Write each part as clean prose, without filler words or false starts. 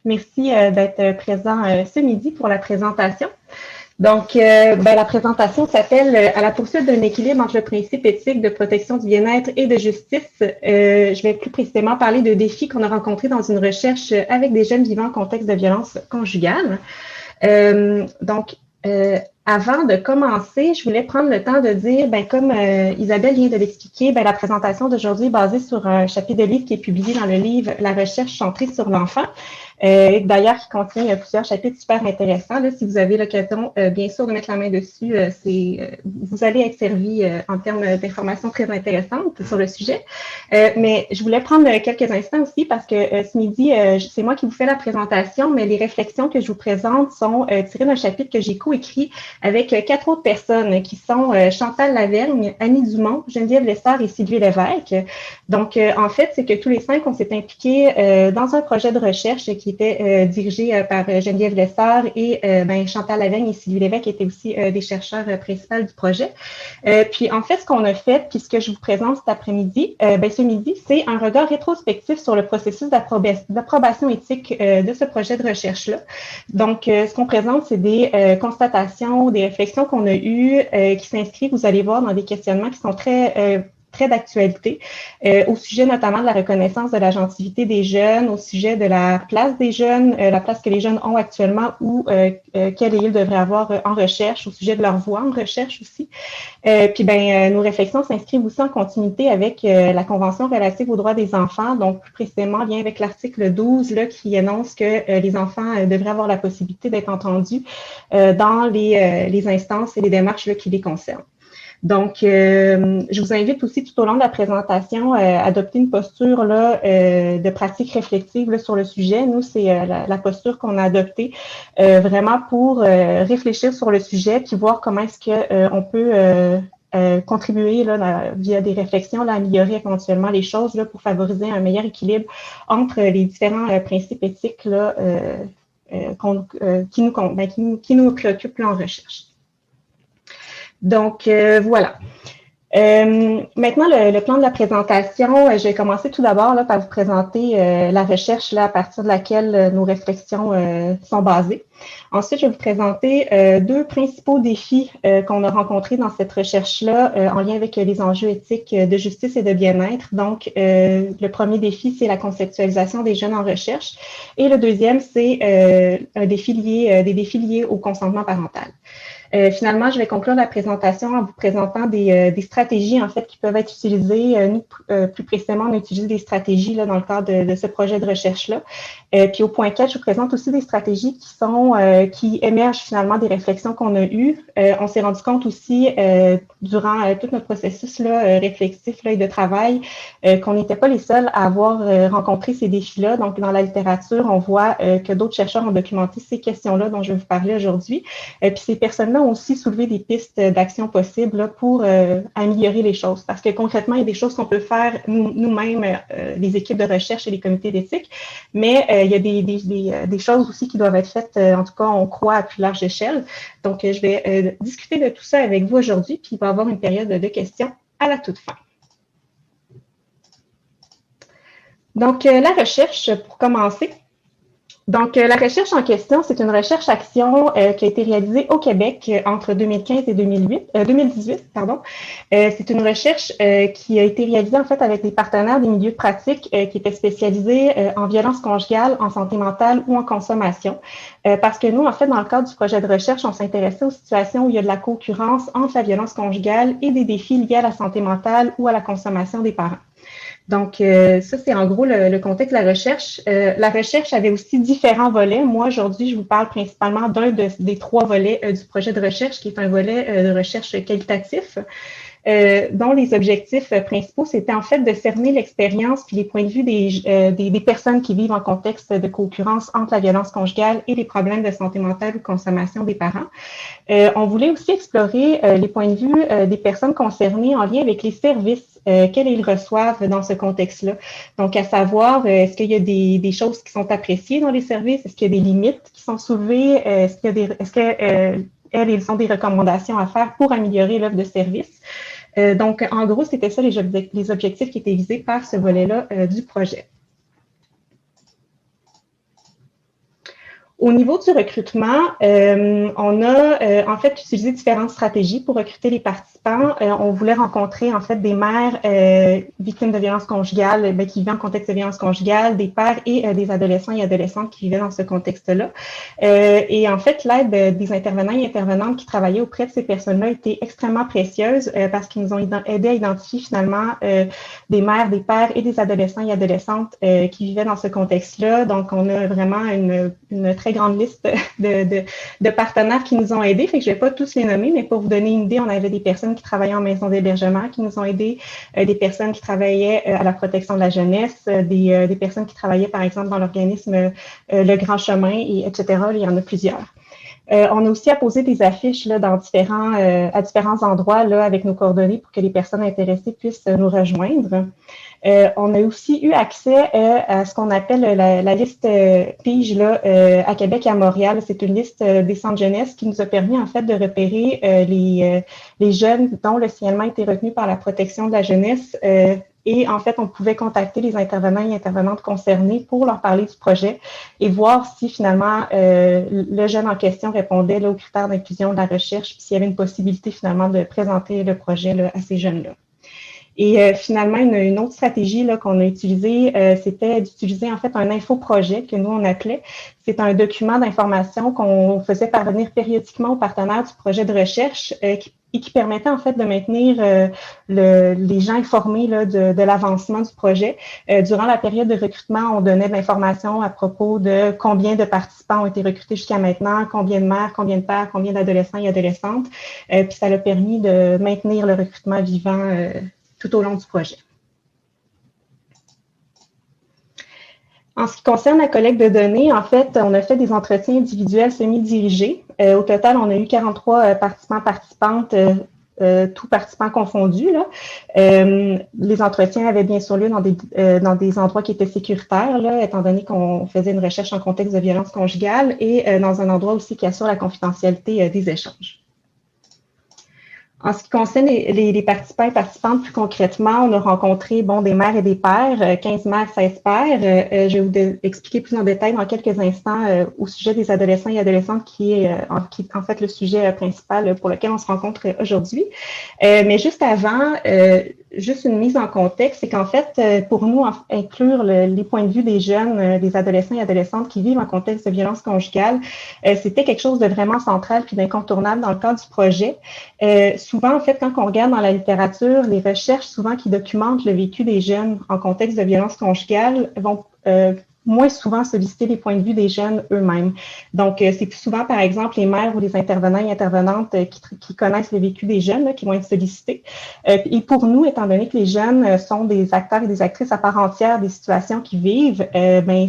Merci d'être présent ce midi pour la présentation. Donc, la présentation s'appelle « À la poursuite d'un équilibre entre le principe éthique de protection du bien-être et de justice ». Je vais plus précisément parler de défis qu'on a rencontrés dans une recherche avec des jeunes vivant en contexte de violence conjugale. Avant de commencer, je voulais prendre le temps de dire, comme Isabelle vient de l'expliquer, la présentation d'aujourd'hui est basée sur un chapitre de livre qui est publié dans le livre « La recherche centrée sur l'enfant ». D'ailleurs, qui contient plusieurs chapitres super intéressants. Là, si vous avez l'occasion, bien sûr, de mettre la main dessus, vous allez être servi en termes d'informations très intéressantes sur le sujet. Mais je voulais prendre quelques instants aussi parce que ce midi, c'est moi qui vous fais la présentation, mais les réflexions que je vous présente sont tirées d'un chapitre que j'ai coécrit avec 4 autres personnes qui sont Chantal Lavergne, Annie Dumont, Geneviève Lessard et Sylvie Lévesque. Donc, en fait, c'est que tous les 5, on s'est impliqués dans un projet de recherche qui était dirigé par Geneviève Lessard et Chantal Lavergne et Sylvie Lévesque étaient aussi des chercheurs principaux du projet. Puis, en fait, ce qu'on a fait, puis ce que je vous présente cet après-midi, ce midi, c'est un regard rétrospectif sur le processus d'approbation éthique de ce projet de recherche-là. Donc, ce qu'on présente, c'est des constatations, des réflexions qu'on a eues qui s'inscrivent, vous allez voir, dans des questionnements qui sont très d'actualité, au sujet notamment de la reconnaissance de l'agentivité des jeunes, au sujet de la place des jeunes, la place que les jeunes ont actuellement ou quelle ils devraient avoir en recherche, au sujet de leur voix en recherche aussi. Nos réflexions s'inscrivent aussi en continuité avec la Convention relative aux droits des enfants, donc plus précisément en lien avec l'article 12 là, qui énonce que les enfants devraient avoir la possibilité d'être entendus dans les instances et les démarches là, qui les concernent. Donc, je vous invite aussi tout au long de la présentation à adopter une posture là, de pratique réflexive là, sur le sujet. Nous, c'est la posture qu'on a adoptée vraiment pour réfléchir sur le sujet puis voir comment est-ce qu'on peut contribuer là, via des réflexions à améliorer éventuellement les choses là, pour favoriser un meilleur équilibre entre les différents principes éthiques là, qui nous préoccupent là, en recherche. Donc, voilà. Maintenant, le plan de la présentation, je vais commencer tout d'abord par vous présenter la recherche là, à partir de laquelle nos réflexions sont basées. Ensuite, je vais vous présenter 2 principaux défis qu'on a rencontrés dans cette recherche-là en lien avec les enjeux éthiques de justice et de bien-être. Donc, le premier défi, c'est la conceptualisation des jeunes en recherche. Et le deuxième, c'est des défis liés au consentement parental. Finalement, je vais conclure la présentation en vous présentant des stratégies en fait qui peuvent être utilisées. Nous, plus précisément, on utilise des stratégies là, dans le cadre de ce projet de recherche-là. Puis au point 4, je vous présente aussi des stratégies qui émergent finalement des réflexions qu'on a eues. On s'est rendu compte aussi durant tout notre processus là, réflexif là, et de travail qu'on n'était pas les seuls à avoir rencontré ces défis-là. Donc, dans la littérature, on voit que d'autres chercheurs ont documenté ces questions-là dont je vais vous parler aujourd'hui. Puis ces personnes-là ont aussi soulevé des pistes d'action possibles là, pour améliorer les choses. Parce que concrètement, il y a des choses qu'on peut faire nous-mêmes, les équipes de recherche et les comités d'éthique, mais il y a des choses aussi qui doivent être faites, en tout cas, on croit, à plus large échelle. Donc, je vais discuter de tout ça avec vous aujourd'hui, puis il va y avoir une période de questions à la toute fin. Donc, la recherche, pour commencer. Donc, la recherche en question, c'est une recherche-action qui a été réalisée au Québec entre 2015 et 2018. C'est une recherche qui a été réalisée en fait avec des partenaires des milieux pratiques qui étaient spécialisés en violence conjugale, en santé mentale ou en consommation. Parce que nous, en fait, dans le cadre du projet de recherche, on s'intéressait aux situations où il y a de la concurrence entre la violence conjugale et des défis liés à la santé mentale ou à la consommation des parents. Donc, ça, c'est en gros le contexte de la recherche. La recherche avait aussi différents volets. Moi, aujourd'hui, je vous parle principalement d'un des 3 volets du projet de recherche, qui est un volet de recherche qualitatif, dont les objectifs principaux, c'était en fait de cerner l'expérience puis les points de vue des personnes qui vivent en contexte de concurrence entre la violence conjugale et les problèmes de santé mentale ou consommation des parents. On voulait aussi explorer les points de vue des personnes concernées en lien avec les services qu'ils reçoivent dans ce contexte-là. Donc, à savoir, est-ce qu'il y a des choses qui sont appréciées dans les services? Est-ce qu'il y a des limites qui sont soulevées? Est-ce qu'ils ont des recommandations à faire pour améliorer l'offre de services? Donc, en gros, c'était ça les objectifs qui étaient visés par ce volet-là du projet. Au niveau du recrutement, on a en fait utilisé différentes stratégies pour recruter les participants. On voulait rencontrer en fait des mères victimes de violences conjugales, qui vivaient en contexte de violence conjugale, des pères et des adolescents et adolescentes qui vivaient dans ce contexte-là. Et en fait, l'aide des intervenants et intervenantes qui travaillaient auprès de ces personnes-là était extrêmement précieuse parce qu'ils nous ont aidé à identifier finalement des mères, des pères et des adolescents et adolescentes qui vivaient dans ce contexte-là. Donc, on a vraiment une très grande liste de partenaires qui nous ont aidés. Fait que je ne vais pas tous les nommer, mais pour vous donner une idée, on avait des personnes qui travaillaient en maison d'hébergement qui nous ont aidés, des personnes qui travaillaient à la protection de la jeunesse, des personnes qui travaillaient, par exemple, dans l'organisme Le Grand Chemin, etc. Il y en a plusieurs. On a aussi apposé des affiches là, à différents endroits là, avec nos coordonnées pour que les personnes intéressées puissent nous rejoindre. On a aussi eu accès à ce qu'on appelle la liste PIGE là, à Québec et à Montréal. C'est une liste des centres jeunesse qui nous a permis en fait de repérer les jeunes dont le signalement a été retenu par la protection de la jeunesse. Et en fait, on pouvait contacter les intervenants et intervenantes concernés pour leur parler du projet et voir si finalement le jeune en question répondait là, aux critères d'inclusion de la recherche, puis s'il y avait une possibilité finalement de présenter le projet là, à ces jeunes-là. Et finalement, une autre stratégie là, qu'on a utilisée, c'était d'utiliser en fait un infoprojet que nous, on appelait. C'est un document d'information qu'on faisait parvenir périodiquement aux partenaires du projet de recherche qui permettait en fait de maintenir les gens informés là, de l'avancement du projet. Durant la période de recrutement, on donnait de l'information à propos de combien de participants ont été recrutés jusqu'à maintenant, combien de mères, combien de pères, combien d'adolescents et adolescentes. Puis ça a permis de maintenir le recrutement vivant tout au long du projet. En ce qui concerne la collecte de données, en fait, on a fait des entretiens individuels semi-dirigés. Au total, on a eu 43 participants-participantes, tous participants confondus. Là. Les entretiens avaient bien sûr lieu dans des endroits qui étaient sécuritaires, là, étant donné qu'on faisait une recherche en contexte de violence conjugale et dans un endroit aussi qui assure la confidentialité des échanges. En ce qui concerne les participants et participantes, plus concrètement, on a rencontré des mères et des pères, 15 mères, 16 pères. Je vais vous expliquer plus en détail dans quelques instants au sujet des adolescents et adolescentes qui est en fait le sujet principal pour lequel on se rencontre aujourd'hui. Mais juste avant, juste une mise en contexte, c'est qu'en fait, pour nous, inclure les points de vue des jeunes, des adolescents et adolescentes qui vivent en contexte de violence conjugale, c'était quelque chose de vraiment central puis d'incontournable dans le cadre du projet. Souvent, en fait, quand on regarde dans la littérature, les recherches souvent qui documentent le vécu des jeunes en contexte de violence conjugale vont moins souvent solliciter les points de vue des jeunes eux-mêmes. Donc, c'est plus souvent, par exemple, les mères ou les intervenants et intervenantes qui connaissent le vécu des jeunes là, qui vont être sollicités. Et pour nous, étant donné que les jeunes sont des acteurs et des actrices à part entière des situations qu'ils vivent,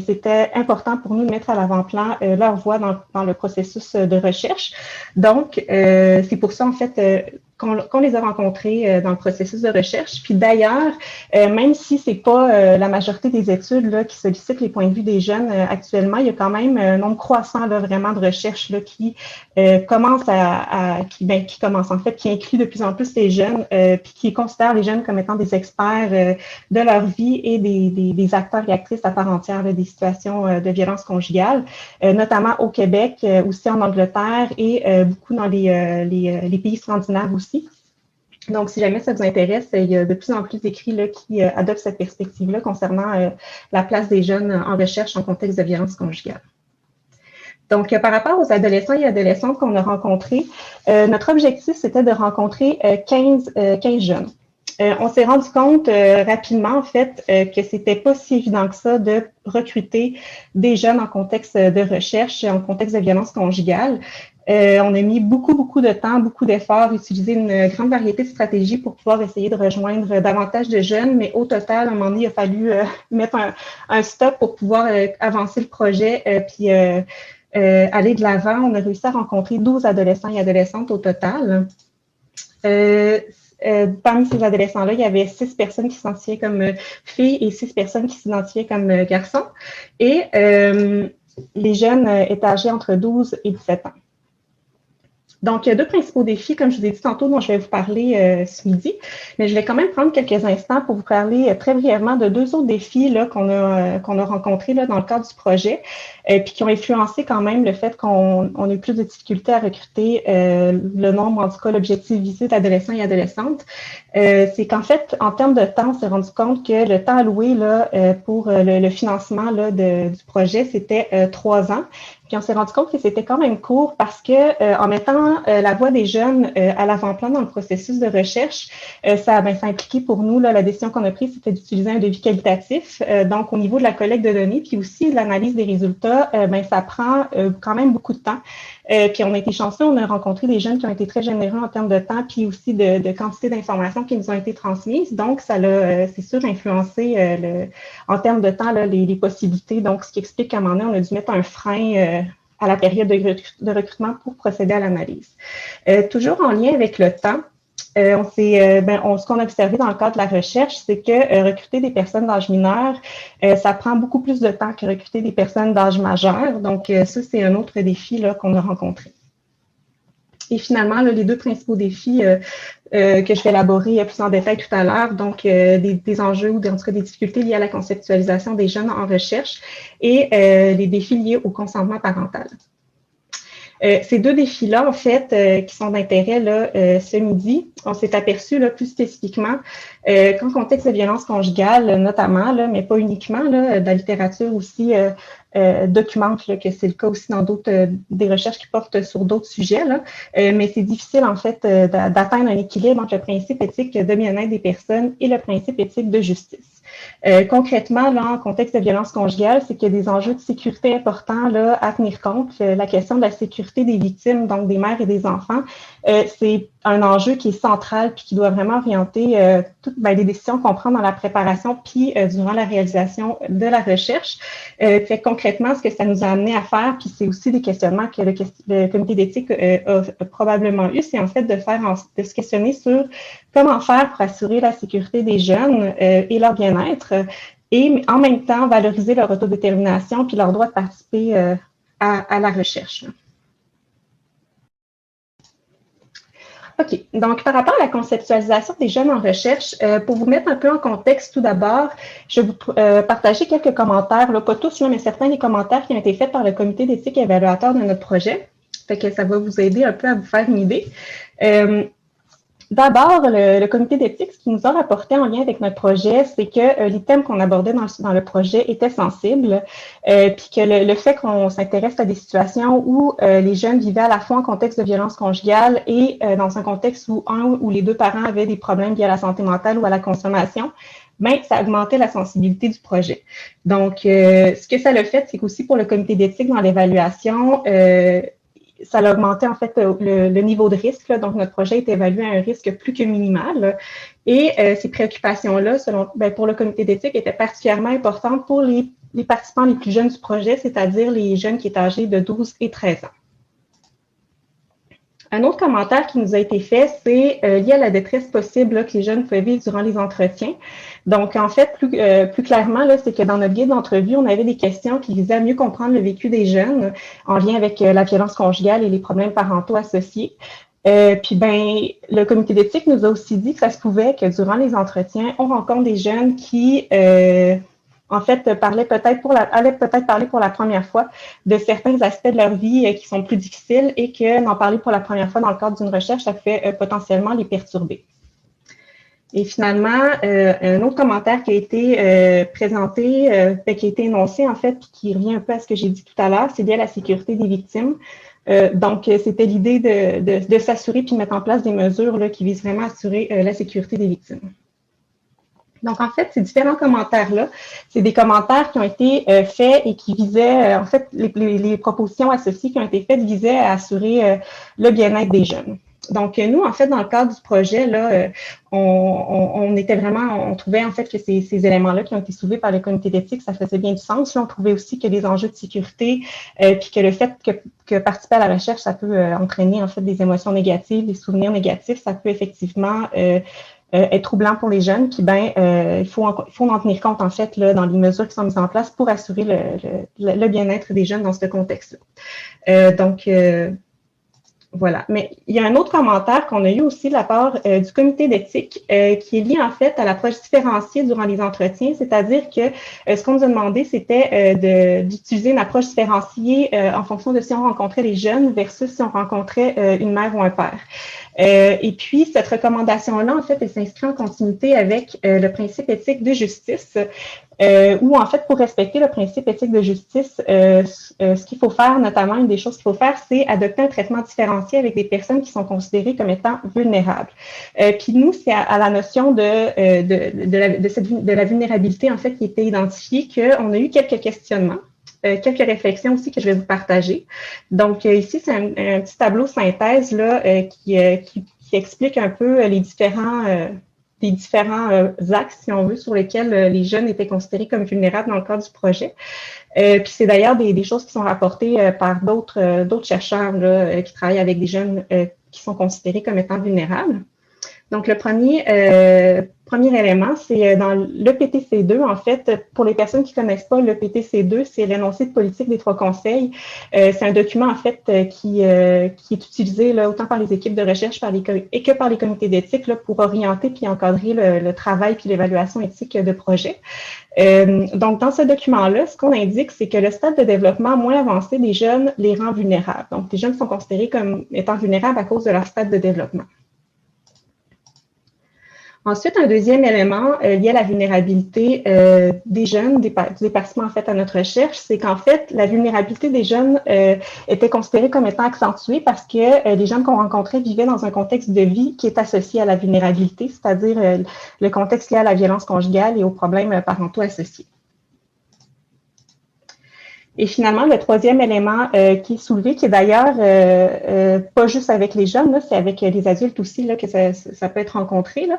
c'était important pour nous de mettre à l'avant-plan leur voix dans le processus de recherche. Donc, c'est pour ça, en fait, qu'on les a rencontrés dans le processus de recherche. Puis d'ailleurs, même si c'est pas la majorité des études là, qui sollicitent les points de vue des jeunes actuellement, il y a quand même un nombre croissant là, vraiment de recherches là, qui commencent qui commencent en fait, qui inclut de plus en plus les jeunes, puis qui considèrent les jeunes comme étant des experts de leur vie et des acteurs et actrices à part entière là, des situations de violence conjugale, notamment au Québec, aussi en Angleterre et beaucoup dans les pays scandinaves aussi. Donc, si jamais ça vous intéresse, il y a de plus en plus d'écrits là, qui adoptent cette perspective-là concernant la place des jeunes en recherche en contexte de violence conjugale. Donc, par rapport aux adolescents et adolescentes qu'on a rencontrés, notre objectif, c'était de rencontrer 15 jeunes. On s'est rendu compte rapidement, en fait, que c'était pas si évident que ça de recruter des jeunes en contexte de recherche, en contexte de violence conjugale. On a mis beaucoup de temps, beaucoup d'efforts, utilisé une grande variété de stratégies pour pouvoir essayer de rejoindre davantage de jeunes, mais au total, à un moment donné, il a fallu mettre un stop pour pouvoir avancer le projet, puis aller de l'avant. On a réussi à rencontrer 12 adolescents et adolescentes au total. Parmi ces adolescents-là, il y avait 6 personnes qui s'identifiaient comme filles et 6 personnes qui s'identifiaient comme garçons. Et les jeunes étaient âgés entre 12 et 17 ans. Donc, il y a deux principaux défis, comme je vous ai dit tantôt, dont je vais vous parler ce midi, mais je vais quand même prendre quelques instants pour vous parler très brièvement de deux autres défis là, qu'on a rencontrés là, dans le cadre du projet, puis qui ont influencé quand même le fait qu'on a eu plus de difficultés à recruter le nombre, en tout cas l'objectif visé d'adolescents et adolescentes. C'est qu'en fait, en termes de temps, on s'est rendu compte que le temps alloué là, pour le financement là, du projet, c'était 3 ans. Puis on s'est rendu compte que c'était quand même court parce que en mettant la voix des jeunes à l'avant-plan dans le processus de recherche, ça a impliqué pour nous, là, la décision qu'on a prise, c'était d'utiliser un devis qualitatif. Donc, au niveau de la collecte de données, puis aussi de l'analyse des résultats, ça prend quand même beaucoup de temps. Puis on a été chanceux, on a rencontré des jeunes qui ont été très généreux en termes de temps, puis aussi de quantité d'informations qui nous ont été transmises. Donc, ça l'a, c'est sûr, influencé en termes de temps là, les possibilités. Donc, ce qui explique qu'à un moment donné, on a dû mettre un frein à la période de recrutement pour procéder à l'analyse. Toujours en lien avec le temps, ce qu'on a observé dans le cadre de la recherche, c'est que recruter des personnes d'âge mineur, ça prend beaucoup plus de temps que recruter des personnes d'âge majeur. Donc, ça, c'est un autre défi là, qu'on a rencontré. Et finalement, là, les deux principaux défis que je vais élaborer plus en détail tout à l'heure, donc des enjeux ou en tout cas des difficultés liées à la conceptualisation des jeunes en recherche et les défis liés au consentement parental. Ces deux défis-là, en fait, qui sont d'intérêt là, ce midi, on s'est aperçu là, plus spécifiquement qu'en contexte de violence conjugale, notamment, là, mais pas uniquement, là, de la littérature aussi documente là, que c'est le cas aussi dans d'autres des recherches qui portent sur d'autres sujets, là, mais c'est difficile en fait d'atteindre un équilibre entre le principe éthique de bien-être des personnes et le principe éthique de justice. Concrètement, là, en contexte de violence conjugale, c'est qu'il y a des enjeux de sécurité importants là, à tenir compte. La question de la sécurité des victimes, donc des mères et des enfants, c'est un enjeu qui est central puis qui doit vraiment orienter toutes les décisions qu'on prend dans la préparation puis durant la réalisation de la recherche. Fait concrètement, ce que ça nous a amené à faire, puis c'est aussi des questionnements que le comité d'éthique a probablement eu, c'est en fait de se questionner sur comment faire pour assurer la sécurité des jeunes et leur bien-être et en même temps valoriser leur autodétermination puis leur droit de participer à la recherche. OK. Donc, par rapport à la conceptualisation des jeunes en recherche, pour vous mettre un peu en contexte tout d'abord, je vais vous partager quelques commentaires, là, pas tous, là, mais certains des commentaires qui ont été faits par le comité d'éthique évaluateur de notre projet. Fait que ça va vous aider un peu à vous faire une idée. D'abord, le comité d'éthique, ce qu'il nous a rapporté en lien avec notre projet, c'est que les thèmes qu'on abordait dans le projet étaient sensibles, puis que le fait qu'on s'intéresse à des situations où les jeunes vivaient à la fois en contexte de violence conjugale et dans un contexte où un ou les deux parents avaient des problèmes liés à la santé mentale ou à la consommation, ça augmentait la sensibilité du projet. Donc, ce que ça a fait, c'est qu'aussi pour le comité d'éthique dans l'évaluation, ça a augmenté en fait le niveau de risque. Là. Donc, notre projet est évalué à un risque plus que minimal. Et ces préoccupations-là, pour le comité d'éthique, étaient particulièrement importantes pour les participants les plus jeunes du projet, c'est-à-dire les jeunes qui étaient âgés de 12 et 13 ans. Un autre commentaire qui nous a été fait, c'est lié à la détresse possible là, que les jeunes pouvaient vivre durant les entretiens. Donc, en fait, plus clairement, là, c'est que dans notre guide d'entrevue, on avait des questions qui visaient à mieux comprendre le vécu des jeunes en lien avec la violence conjugale et les problèmes parentaux associés. Puis, le comité d'éthique nous a aussi dit que ça se pouvait que durant les entretiens, on rencontre des jeunes qui en fait, allaient peut-être parler pour la première fois de certains aspects de leur vie qui sont plus difficiles et que d'en parler pour la première fois dans le cadre d'une recherche, ça fait potentiellement les perturber. Et finalement, un autre commentaire qui a été présenté, qui a été énoncé en fait, puis qui revient un peu à ce que j'ai dit tout à l'heure, c'est lié à la sécurité des victimes. Donc, c'était l'idée de s'assurer puis de mettre en place des mesures là, qui visent vraiment à assurer la sécurité des victimes. Donc, en fait, ces différents commentaires-là, c'est des commentaires qui ont été faits et qui visaient, en fait, les propositions associées qui ont été faites visaient à assurer le bien-être des jeunes. Donc, nous, en fait, dans le cadre du projet, là, on trouvait en fait que ces éléments-là qui ont été soulevés par le comité d'éthique, ça faisait bien du sens. Là, on trouvait aussi que les enjeux de sécurité, puis que le fait que participer à la recherche, ça peut entraîner en fait des émotions négatives, des souvenirs négatifs, ça peut effectivement est troublant pour les jeunes, puis il faut en tenir compte en fait là, dans les mesures qui sont mises en place pour assurer le bien-être des jeunes dans ce contexte-là. Voilà. Mais il y a un autre commentaire qu'on a eu aussi de la part du comité d'éthique qui est lié en fait à l'approche différenciée durant les entretiens, c'est-à-dire que ce qu'on nous a demandé, c'était d'utiliser une approche différenciée en fonction de si on rencontrait les jeunes versus si on rencontrait une mère ou un père. Et puis, cette recommandation-là, en fait, elle s'inscrit en continuité avec le principe éthique de justice, où, en fait, pour respecter le principe éthique de justice, ce qu'il faut faire, notamment, une des choses qu'il faut faire, c'est adopter un traitement différencié avec des personnes qui sont considérées comme étant vulnérables. Puis nous, c'est à la notion de la vulnérabilité, en fait, qui était identifiée, qu'on a eu quelques questionnements. Quelques réflexions aussi que je vais vous partager. Donc, ici, c'est un petit tableau synthèse là, qui explique un peu les différents axes, si on veut, sur lesquels les jeunes étaient considérés comme vulnérables dans le cadre du projet. Puis c'est d'ailleurs des choses qui sont rapportées par d'autres chercheurs là, qui travaillent avec des jeunes qui sont considérés comme étant vulnérables. Donc, le premier élément, c'est dans l'EPTC2, en fait, pour les personnes qui ne connaissent pas l'EPTC2, c'est l'énoncé de politique des 3 conseils. C'est un document, en fait, qui est utilisé là, autant par les équipes de recherche que par les comités d'éthique là, pour orienter puis encadrer le travail puis l'évaluation éthique de projet. Donc, dans ce document-là, ce qu'on indique, c'est que le stade de développement moins avancé des jeunes les rend vulnérables. Donc, les jeunes sont considérés comme étant vulnérables à cause de leur stade de développement. Ensuite, un deuxième élément lié à la vulnérabilité des jeunes, des participants en fait à notre recherche, c'est qu'en fait, la vulnérabilité des jeunes était considérée comme étant accentuée parce que les jeunes qu'on rencontrait vivaient dans un contexte de vie qui est associé à la vulnérabilité, c'est-à-dire le contexte lié à la violence conjugale et aux problèmes parentaux associés. Et finalement, le troisième élément qui est soulevé, qui est d'ailleurs pas juste avec les jeunes, c'est avec les adultes aussi là, que ça peut être rencontré,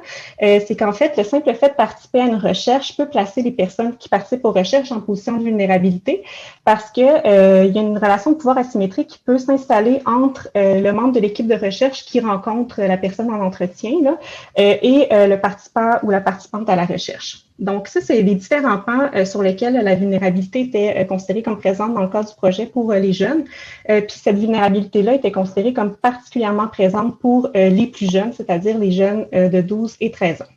c'est qu'en fait, le simple fait de participer à une recherche peut placer les personnes qui participent aux recherches en position de vulnérabilité parce que il y a une relation de pouvoir asymétrique qui peut s'installer entre le membre de l'équipe de recherche qui rencontre la personne en entretien là, et le participant ou la participante à la recherche. Donc, ça, c'est les différents pans sur lesquels la vulnérabilité était considérée comme présente dans le cadre du projet pour les jeunes. Puis cette vulnérabilité-là était considérée comme particulièrement présente pour les plus jeunes, c'est-à-dire les jeunes de 12 et 13 ans.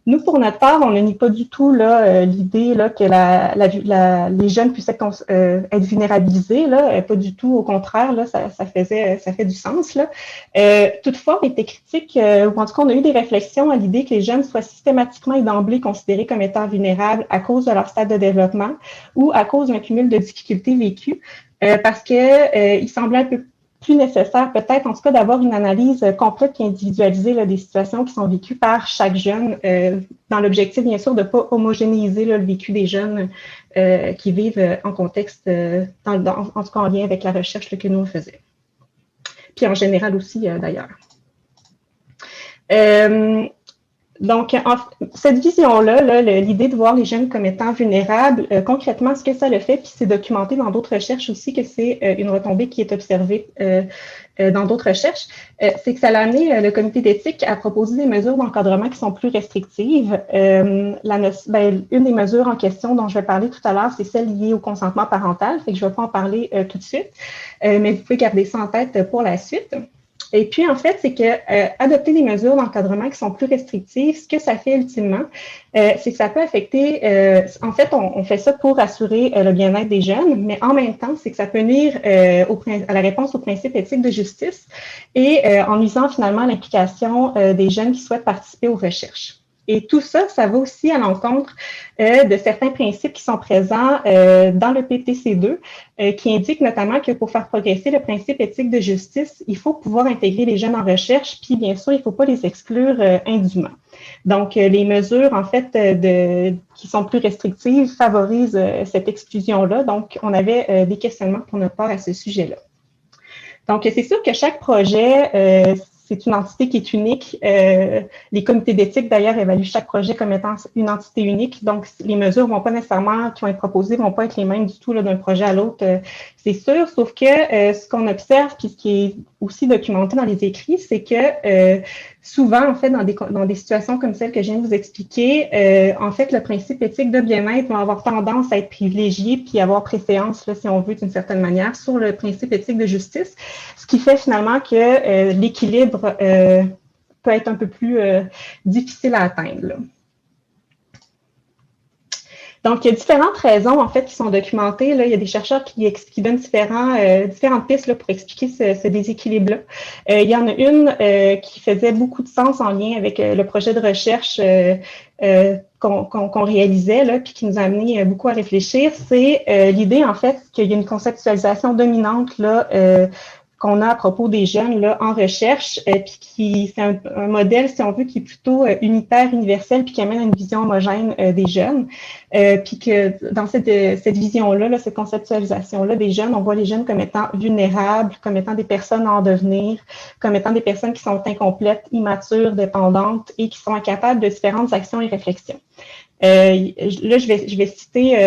Nous, pour notre part, on ne nie pas du tout l'idée que les jeunes puissent être vulnérabilisés. Là, pas du tout, au contraire, là, ça fait du sens. Là. Toutefois, on était critiques, ou en tout cas, on a eu des réflexions à l'idée que les jeunes soient systématiquement et d'emblée considérés comme étant vulnérables à cause de leur stade de développement ou à cause d'un cumul de difficultés vécues, parce qu'il semblait un peu plus nécessaire peut-être, en tout cas, d'avoir une analyse complète et individualisée là, des situations qui sont vécues par chaque jeune, dans l'objectif, bien sûr, de ne pas homogénéiser là, le vécu des jeunes qui vivent en contexte, en tout cas en lien avec la recherche là, que nous faisions. Puis en général aussi, d'ailleurs. Donc, cette vision-là, l'idée de voir les jeunes comme étant vulnérables, concrètement, ce que ça le fait, puis c'est documenté dans d'autres recherches aussi, que c'est une retombée qui est observée dans d'autres recherches, c'est que ça a amené le comité d'éthique à proposer des mesures d'encadrement qui sont plus restrictives. Une des mesures en question dont je vais parler tout à l'heure, c'est celle liée au consentement parental, fait que je ne vais pas en parler tout de suite, mais vous pouvez garder ça en tête pour la suite. Et puis, en fait, c'est que adopter des mesures d'encadrement qui sont plus restrictives, ce que ça fait ultimement, c'est que ça peut affecter, en fait, on fait ça pour assurer le bien-être des jeunes, mais en même temps, c'est que ça peut nuire à la réponse au principe éthique de justice et en nuisant finalement à l'implication des jeunes qui souhaitent participer aux recherches. Et tout ça, ça va aussi à l'encontre de certains principes qui sont présents dans le PTC2, qui indiquent notamment que pour faire progresser le principe éthique de justice, il faut pouvoir intégrer les jeunes en recherche, puis bien sûr, il ne faut pas les exclure indûment. Donc, les mesures, en fait, qui sont plus restrictives favorisent cette exclusion-là. Donc, on avait des questionnements pour notre part à ce sujet-là. Donc, c'est sûr que chaque projet, c'est une entité qui est unique. Les comités d'éthique, d'ailleurs, évaluent chaque projet comme étant une entité unique. Donc, les mesures vont pas nécessairement, qui vont être proposées, vont pas être les mêmes du tout d'un projet à l'autre, c'est sûr. Sauf que ce qu'on observe, puis ce qui est aussi documenté dans les écrits, c'est que souvent, en fait, dans des situations comme celle que je viens de vous expliquer, en fait, le principe éthique de bien-être va avoir tendance à être privilégié puis avoir préséance, là, si on veut, d'une certaine manière, sur le principe éthique de justice, ce qui fait finalement que l'équilibre peut être un peu plus difficile à atteindre, là. Donc, il y a différentes raisons, en fait, qui sont documentées. Là. Il y a des chercheurs qui donnent différentes pistes là, pour expliquer ce déséquilibre-là. Il y en a une qui faisait beaucoup de sens en lien avec le projet de recherche qu'on réalisait, là, puis qui nous a amené beaucoup à réfléchir. C'est l'idée, en fait, qu'il y a une conceptualisation dominante là, qu'on a à propos des jeunes là, en recherche, puis c'est un modèle, si on veut, qui est plutôt unitaire, universel, puis qui amène à une vision homogène des jeunes. Puis que dans cette vision-là, là, cette conceptualisation-là des jeunes, on voit les jeunes comme étant vulnérables, comme étant des personnes en devenir, comme étant des personnes qui sont incomplètes, immatures, dépendantes et qui sont incapables de différentes actions et réflexions. Là, je vais citer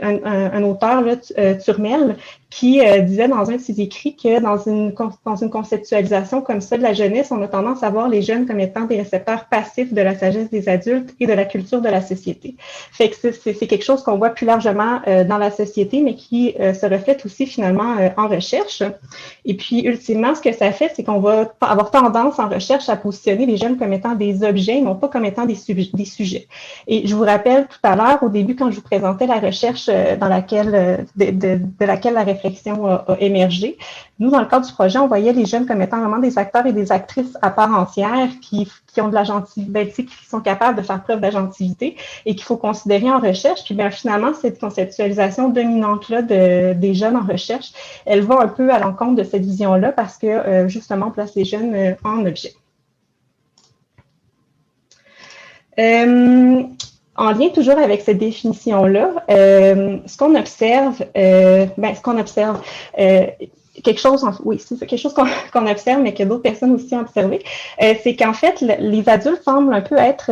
un auteur, là, Turmel, qui disait dans un de ses écrits que dans une conceptualisation comme ça de la jeunesse, on a tendance à voir les jeunes comme étant des récepteurs passifs de la sagesse des adultes et de la culture de la société. Fait que c'est quelque chose qu'on voit plus largement dans la société, mais qui se reflète aussi finalement en recherche. Et puis, ultimement, ce que ça fait, c'est qu'on va avoir tendance en recherche à positionner les jeunes comme étant des objets, non pas comme étant des sujets. Et je vous rappelle tout à l'heure, au début, quand je vous présentais la recherche dans laquelle, de laquelle la réflexion a émergé, nous, dans le cadre du projet, on voyait les jeunes comme étant vraiment des acteurs et des actrices à part entière qui ont de l'agentivité, qui sont capables de faire preuve d'agentivité et qu'il faut considérer en recherche. Puis bien, finalement, cette conceptualisation dominante-là des jeunes en recherche, elle va un peu à l'encontre de cette vision-là parce que, justement, on place les jeunes en objet. En lien toujours avec cette définition-là, ce qu'on observe, quelque chose, oui, c'est quelque chose qu'on observe, mais que d'autres personnes aussi ont observé, c'est qu'en fait, les adultes semblent un peu être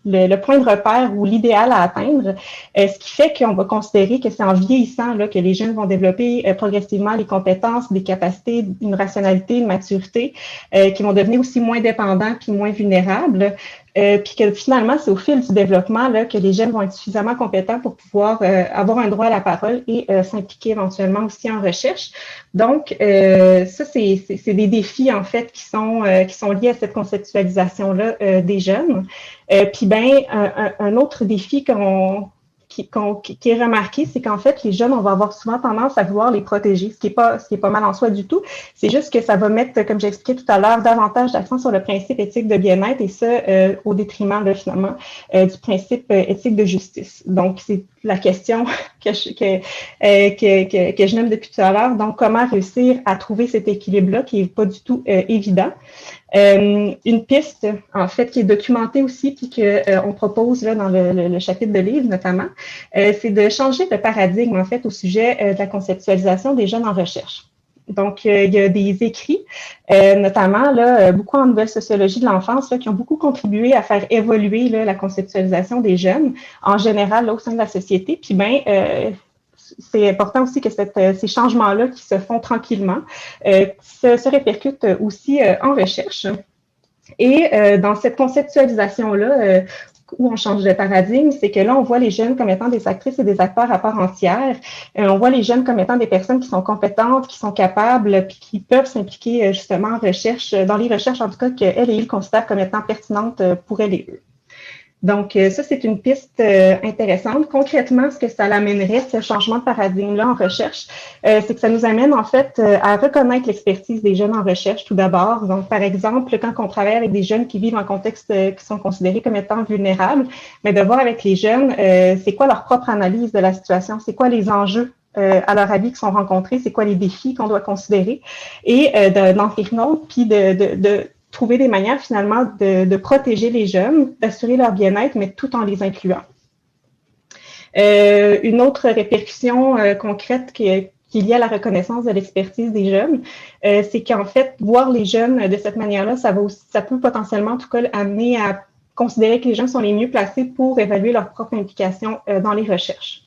le point de repère ou l'idéal à atteindre, ce qui fait qu'on va considérer que c'est en vieillissant là, que les jeunes vont développer progressivement les compétences, des capacités, une rationalité, une maturité, qui vont devenir aussi moins dépendants puis moins vulnérables. Puis que finalement, c'est au fil du développement là, que les jeunes vont être suffisamment compétents pour pouvoir avoir un droit à la parole et s'impliquer éventuellement aussi en recherche. Donc, ça, c'est des défis, en fait, qui sont liés à cette conceptualisation-là des jeunes. Puis, ben, un autre défi qui est remarqué, c'est qu'en fait, les jeunes, on va avoir souvent tendance à vouloir les protéger, ce qui est pas mal en soi du tout. C'est juste que ça va mettre, comme j'expliquais tout à l'heure, davantage d'accent sur le principe éthique de bien-être et ça, au détriment, là, finalement, du principe éthique de justice. Donc, c'est la question que je nomme depuis tout à l'heure. Donc, comment réussir à trouver cet équilibre-là qui est pas du tout évident. Une piste, en fait, qui est documentée aussi, puis qu'on propose là, dans le chapitre de livre notamment, c'est de changer de paradigme, en fait, au sujet de la conceptualisation des jeunes en recherche. Donc, il y a des écrits, notamment là, beaucoup en nouvelle sociologie de l'enfance, qui ont beaucoup contribué à faire évoluer là, la conceptualisation des jeunes, en général, là, au sein de la société. Puis, ben, c'est important aussi que ces changements-là qui se font tranquillement se répercutent aussi en recherche. Et dans cette conceptualisation-là, où on change de paradigme, c'est que là, on voit les jeunes comme étant des actrices et des acteurs à part entière. On voit les jeunes comme étant des personnes qui sont compétentes, qui sont capables, puis qui peuvent s'impliquer justement en recherche, dans les recherches en tout cas qu'elles et ils considèrent comme étant pertinentes pour elles et eux. Donc, ça, c'est une piste intéressante. Concrètement, ce que ça l'amènerait, ce changement de paradigme-là en recherche, c'est que ça nous amène en fait à reconnaître l'expertise des jeunes en recherche tout d'abord. Donc, par exemple, quand on travaille avec des jeunes qui vivent en contexte qui sont considérés comme étant vulnérables, mais de voir avec les jeunes, c'est quoi leur propre analyse de la situation, c'est quoi les enjeux à leur avis qui sont rencontrés, c'est quoi les défis qu'on doit considérer et d'en faire compte, puis de trouver des manières finalement de protéger les jeunes, d'assurer leur bien-être, mais tout en les incluant. Une autre répercussion concrète qui est liée à la reconnaissance de l'expertise des jeunes, c'est qu'en fait, voir les jeunes de cette manière-là, ça peut potentiellement en tout cas amener à considérer que les jeunes sont les mieux placés pour évaluer leur propre implication dans les recherches.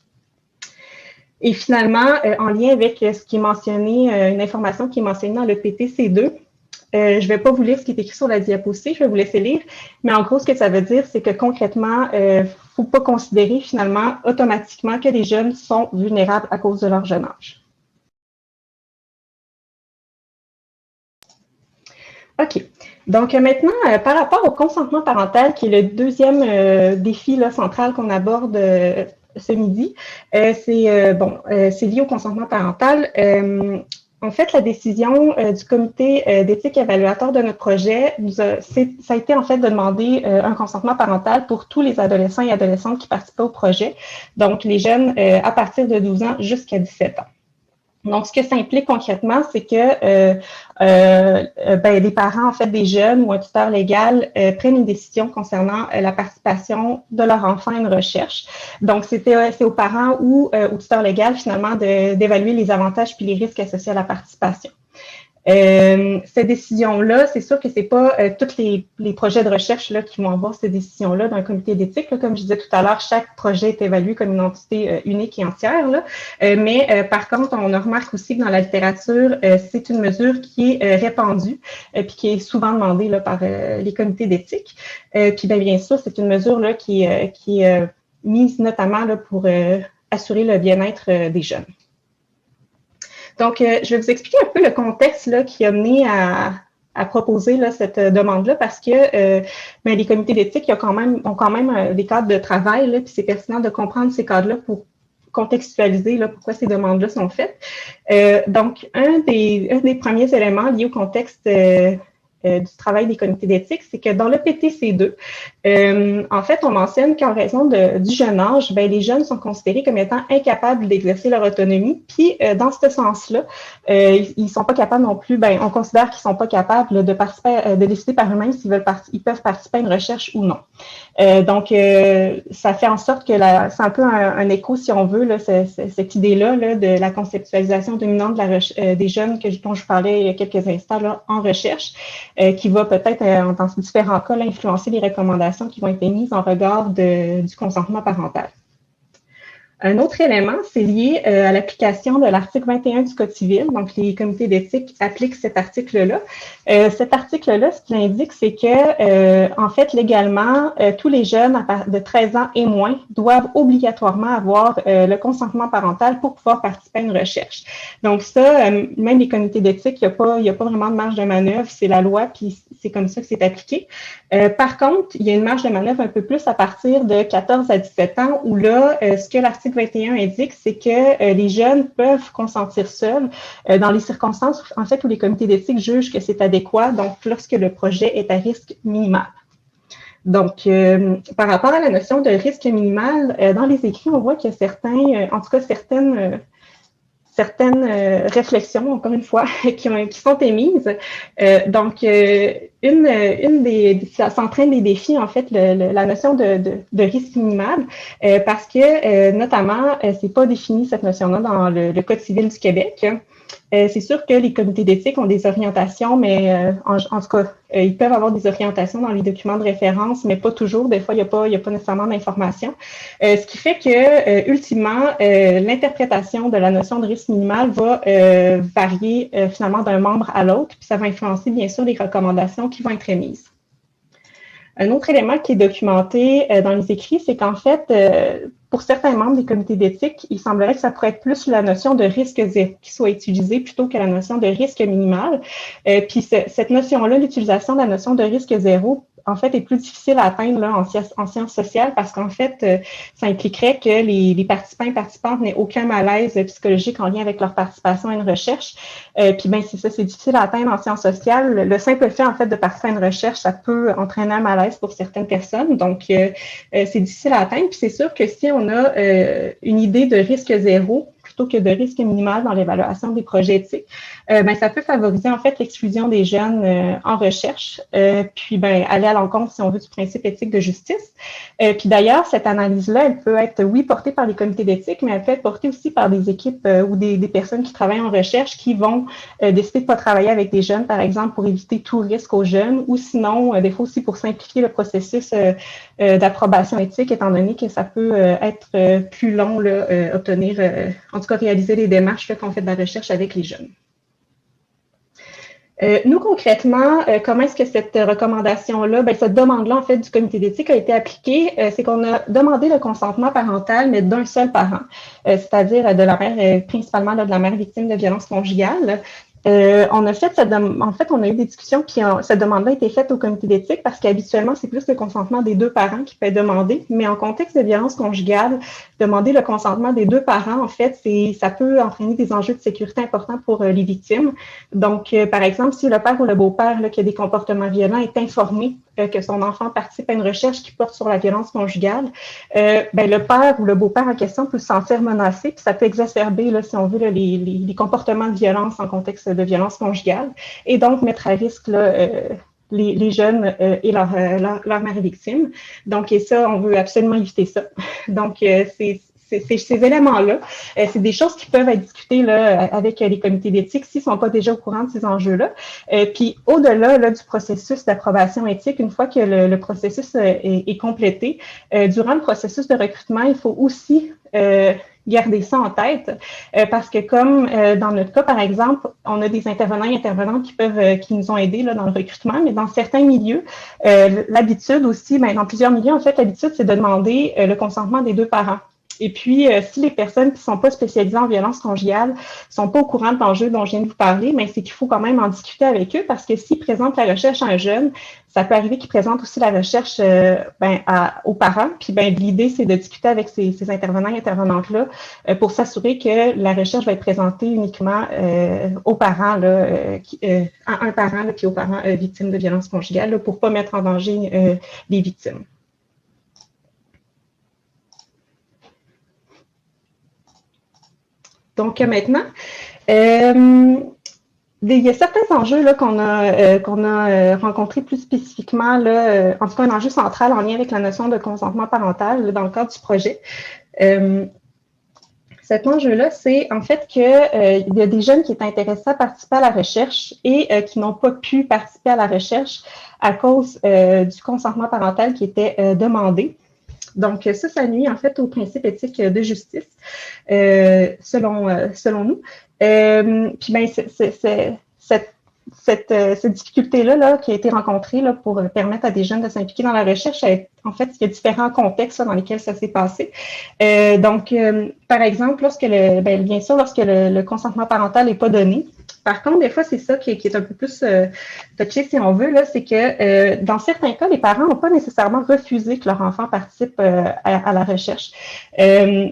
Et finalement, en lien avec ce qui est mentionné, une information qui est mentionnée dans le PTC2, Je ne vais pas vous lire ce qui est écrit sur la diapo C, je vais vous laisser lire. Mais en gros, ce que ça veut dire, c'est que concrètement, il ne faut pas considérer finalement automatiquement que les jeunes sont vulnérables à cause de leur jeune âge. OK. Donc maintenant, par rapport au consentement parental, qui est le deuxième défi là, central qu'on aborde ce midi, c'est lié au consentement parental. En fait, la décision du comité d'éthique évaluateur de notre projet, ça a été en fait de demander un consentement parental pour tous les adolescents et adolescentes qui participaient au projet, donc les jeunes à partir de 12 ans jusqu'à 17 ans. Donc, ce que ça implique concrètement, c'est que les parents, en fait, des jeunes ou un tuteur légal prennent une décision concernant la participation de leur enfant à une recherche. Donc, c'est aux parents ou au tuteur légal, finalement, d'évaluer les avantages puis les risques associés à la participation. Cette décision-là, c'est sûr que c'est pas tous les projets de recherche là, qui vont avoir cette décision-là d'un comité d'éthique. Comme je disais tout à l'heure, chaque projet est évalué comme une entité unique et entière. Là. Par contre, on remarque aussi que dans la littérature, c'est une mesure qui est répandue puis qui est souvent demandée là, par les comités d'éthique. Puis bien sûr, c'est une mesure là, qui est mise notamment là, pour assurer le bien-être des jeunes. Donc, je vais vous expliquer un peu le contexte là, qui a mené à proposer là, cette demande-là parce que les comités d'éthique ont quand même des cadres de travail, là, puis c'est pertinent de comprendre ces cadres-là pour contextualiser là, pourquoi ces demandes-là sont faites. Donc, un des premiers éléments liés au contexte du travail des comités d'éthique, c'est que dans le PTC2, en fait, on mentionne qu'en raison du jeune âge, les jeunes sont considérés comme étant incapables d'exercer leur autonomie. Puis, dans ce sens-là, ils sont pas capables non plus, on considère qu'ils sont pas capables de participer, de décider par eux-mêmes s'ils peuvent participer à une recherche ou non. Donc, ça fait en sorte que c'est un peu un écho, si on veut, là, cette idée-là là, de la conceptualisation dominante des jeunes dont je parlais il y a quelques instants là, en recherche, qui va peut-être, dans différents cas, là, influencer les recommandations qui vont être émises en regard du consentement parental. Un autre élément, c'est lié à l'application de l'article 21 du Code civil. Donc, les comités d'éthique appliquent cet article-là. Cet article-là, ce qu'il indique, c'est que, en fait, légalement, tous les jeunes de 13 ans et moins doivent obligatoirement avoir le consentement parental pour pouvoir participer à une recherche. Donc, ça, même les comités d'éthique, il n'y a pas vraiment de marge de manœuvre. C'est la loi, puis c'est comme ça que c'est appliqué. Par contre, il y a une marge de manœuvre un peu plus à partir de 14 à 17 ans, où là, ce que l'article 21 indique, c'est que les jeunes peuvent consentir seuls dans les circonstances, en fait, où les comités d'éthique jugent que c'est adéquat, donc lorsque le projet est à risque minimal. Donc, par rapport à la notion de risque minimal, dans les écrits, on voit qu'il y a certaines réflexions, encore une fois, qui sont émises. Ça entraîne des défis, en fait, la notion de risque minimal, parce que, notamment, c'est pas défini cette notion-là dans le Code civil du Québec. C'est sûr que les comités d'éthique ont des orientations, mais en tout cas, ils peuvent avoir des orientations dans les documents de référence, mais pas toujours. Des fois, il n'y a pas nécessairement d'informations. Ce qui fait que, ultimement, l'interprétation de la notion de risque minimal va varier finalement d'un membre à l'autre, puis ça va influencer bien sûr les recommandations qui vont être émises. Un autre élément qui est documenté dans les écrits, c'est qu'en fait, pour certains membres des comités d'éthique, il semblerait que ça pourrait être plus la notion de risque zéro qui soit utilisée plutôt que la notion de risque minimal. Puis cette notion-là, l'utilisation de la notion de risque zéro, en fait, est plus difficile à atteindre là, en sciences sociales parce qu'en fait, ça impliquerait que les participants et participantes n'aient aucun malaise psychologique en lien avec leur participation à une recherche. Puis c'est ça, c'est difficile à atteindre en sciences sociales. Le simple fait, en fait, de participer à une recherche, ça peut entraîner un malaise pour certaines personnes. Donc, c'est difficile à atteindre. Puis c'est sûr que si on a une idée de risque zéro plutôt que de risque minimal dans l'évaluation des projets éthiques, ça peut favoriser en fait l'exclusion des jeunes en recherche, puis aller à l'encontre, si on veut, du principe éthique de justice. Puis d'ailleurs, cette analyse-là, elle peut être, oui, portée par les comités d'éthique, mais elle peut être portée aussi par des équipes ou des personnes qui travaillent en recherche qui vont décider de ne pas travailler avec des jeunes, par exemple, pour éviter tout risque aux jeunes, ou sinon, des fois aussi pour simplifier le processus d'approbation éthique, étant donné que ça peut être plus long, là, en tout cas, réaliser les démarches qu'on fait de la recherche avec les jeunes. Nous, concrètement, comment est-ce que cette recommandation-là, ben, cette demande-là, en fait, du comité d'éthique a été appliquée? C'est qu'on a demandé le consentement parental, mais d'un seul parent, c'est-à-dire de la mère, principalement là, de la mère victime de violences conjugales. On a fait en fait, on a eu des discussions, puis cette demande-là a été faite au comité d'éthique parce qu'habituellement, c'est plus le consentement des deux parents qui peut être demandé, mais en contexte de violence conjugale, demander le consentement des deux parents, en fait, ça peut entraîner des enjeux de sécurité importants pour les victimes. Donc, par exemple, si le père ou le beau-père qui a des comportements violents est informé que son enfant participe à une recherche qui porte sur la violence conjugale, ben, le père ou le beau-père en question peut se sentir menacé, puis ça peut exacerber, là, si on veut, là, les comportements de violence en contexte de violence conjugale, et donc mettre à risque là, les jeunes et leur mère victime. Donc, et ça, on veut absolument éviter ça. Donc, ces éléments-là, c'est des choses qui peuvent être discutées là, avec les comités d'éthique s'ils ne sont pas déjà au courant de ces enjeux-là. Puis, au-delà là, du processus d'approbation éthique, une fois que le processus est complété, durant le processus de recrutement, il faut aussi garder ça en tête parce que comme dans notre cas, par exemple, on a des intervenants et intervenantes qui nous ont aidés là, dans le recrutement, mais dans certains milieux, l'habitude aussi, ben, dans plusieurs milieux, en fait, l'habitude, c'est de demander le consentement des deux parents. Et puis, si les personnes qui ne sont pas spécialisées en violence conjugale ne sont pas au courant de l'enjeu dont je viens de vous parler, mais c'est qu'il faut quand même en discuter avec eux parce que s'ils présentent la recherche à un jeune, ça peut arriver qu'ils présentent aussi la recherche aux parents. Puis ben, l'idée, c'est de discuter avec ces intervenants et intervenantes-là pour s'assurer que la recherche va être présentée uniquement aux parents, à un parent puis aux parents victimes de violences conjugales là, pour ne pas mettre en danger les victimes. Donc maintenant, il y a certains enjeux qu'on a rencontrés plus spécifiquement, là, en tout cas un enjeu central en lien avec la notion de consentement parental là, dans le cadre du projet. Cet enjeu-là, c'est en fait qu'il y a des jeunes qui étaient intéressés à participer à la recherche et qui n'ont pas pu participer à la recherche à cause du consentement parental qui était demandé. Donc, ça nuit en fait au principe éthique de justice, selon nous. Puis, ben, cette difficulté-là là, qui a été rencontrée là, pour permettre à des jeunes de s'impliquer dans la recherche, en fait, il y a différents contextes là, dans lesquels ça s'est passé. Donc, par exemple, lorsque bien sûr, lorsque le consentement parental n'est pas donné. Par contre, des fois, c'est ça qui est un peu plus touché, si on veut, là, c'est que dans certains cas, les parents n'ont pas nécessairement refusé que leur enfant participe à la recherche.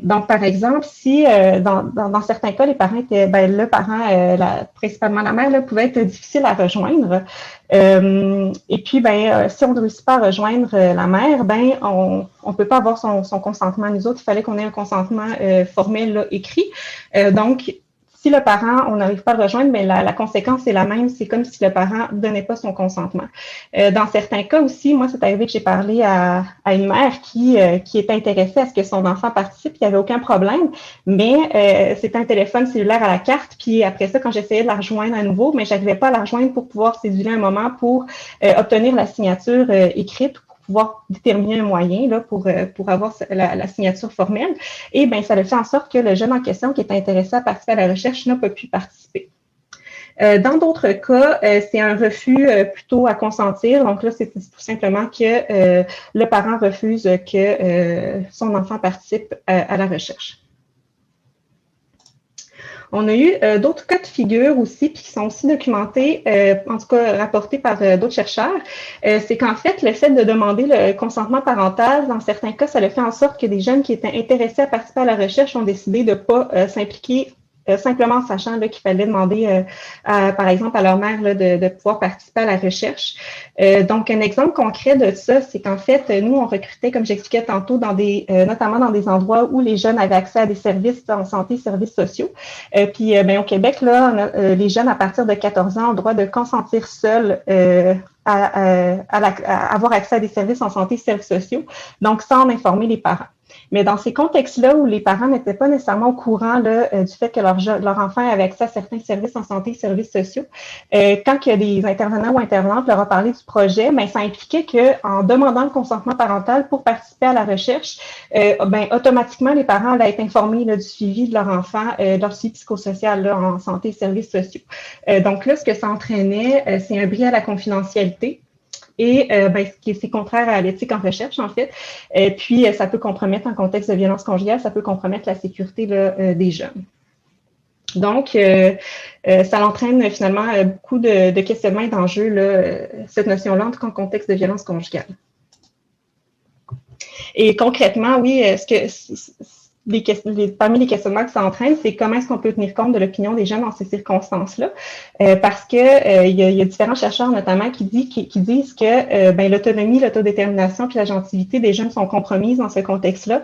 Donc, par exemple, si dans certains cas, les parents étaient, le parent, principalement la mère, là, pouvait être difficile à rejoindre. Et puis, si on ne réussit pas à rejoindre la mère, on ne peut pas avoir son consentement. Nous autres, il fallait qu'on ait un consentement formel là, écrit. Donc, si le parent, on n'arrive pas à le rejoindre, mais la conséquence est la même. C'est comme si le parent ne donnait pas son consentement. Dans certains cas aussi, moi, c'est arrivé que j'ai parlé à une mère qui était intéressée à ce que son enfant participe. Il n'y avait aucun problème, mais c'était un téléphone cellulaire à la carte. Puis après ça, quand j'essayais de la rejoindre à nouveau, mais je n'arrivais pas à la rejoindre pour pouvoir céduler un moment pour obtenir la signature écrite, pouvoir déterminer un moyen là, pour avoir la signature formelle. Et bien, ça a fait en sorte que le jeune en question qui est intéressé à participer à la recherche n'a pas pu participer. Dans d'autres cas, c'est un refus plutôt à consentir. Donc là, c'est tout simplement que le parent refuse que son enfant participe à la recherche. On a eu d'autres cas de figure aussi, puis qui sont aussi documentés, en tout cas rapportés par d'autres chercheurs. C'est qu'en fait, le fait de demander le consentement parental, dans certains cas, ça le fait en sorte que des jeunes qui étaient intéressés à participer à la recherche ont décidé de ne pas s'impliquer simplement en sachant qu'il fallait demander, par exemple, à leur mère là, de pouvoir participer à la recherche. Donc, un exemple concret de ça, c'est qu'en fait, nous, on recrutait, comme j'expliquais tantôt, notamment dans des endroits où les jeunes avaient accès à des services en santé, services sociaux. Puis, au Québec, là, les jeunes, à partir de 14 ans, ont le droit de consentir seuls à avoir accès à des services en santé, services sociaux, donc sans en informer les parents. Mais dans ces contextes-là où les parents n'étaient pas nécessairement au courant là, du fait que leur enfant avait accès à certains services en santé et services sociaux, quand il y a des intervenants ou intervenantes leur ont parlé du projet, ben, ça impliquait qu'en demandant le consentement parental pour participer à la recherche, ben, automatiquement, les parents allaient être informés là, du suivi de leur enfant, de leur suivi psychosocial là, en santé et services sociaux. Donc là, ce que ça entraînait, c'est un bris à la confidentialité. Et ben, c'est contraire à l'éthique en recherche, en fait. Puis, ça peut compromettre, en contexte de violence conjugale, ça peut compromettre la sécurité là, des jeunes. Donc, ça entraîne finalement beaucoup de questionnements et d'enjeux, là, cette notion-là, en contexte de violence conjugale. Et concrètement, oui, parmi les questionnements que ça entraîne, c'est comment est-ce qu'on peut tenir compte de l'opinion des jeunes dans ces circonstances-là, parce que il y a différents chercheurs notamment qui disent que ben, l'autonomie, l'autodétermination puis l'agentivité des jeunes sont compromises dans ce contexte-là,